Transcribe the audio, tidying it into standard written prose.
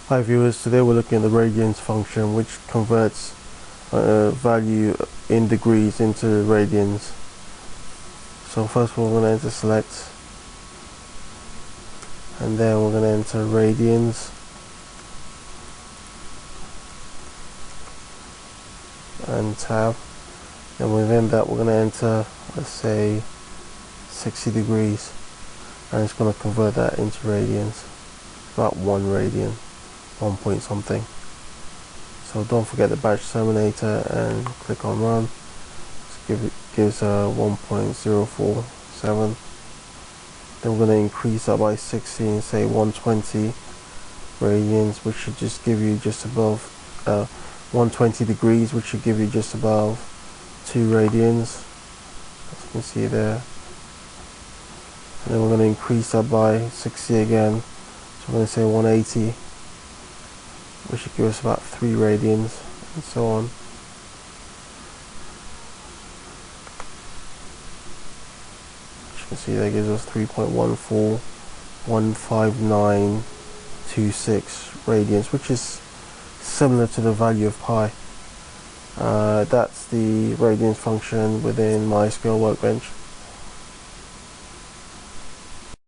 Hi viewers, today we're looking at the radians function, which converts value in degrees into radians. So first of all, we're going to enter select, and then we're going to enter radians, and tab. And within that we're going to enter, let's say, 60 degrees, and it's going to convert that into radians, about 1 radian, 1 point something. So don't forget the batch terminator and click on run. Gives 1.047. Then we're going to increase that by 60 and say 120 radians, which should just give you just above 120 degrees, which should give you just above 2 radians, as you can see there. And then we're going to increase that by 60 again, so we're going to say 180, which should give us about 3 radians, and so on. As you can see, that gives us 3.1415926 radians, which is similar to the value of pi. That's the radians function within MySQL Workbench.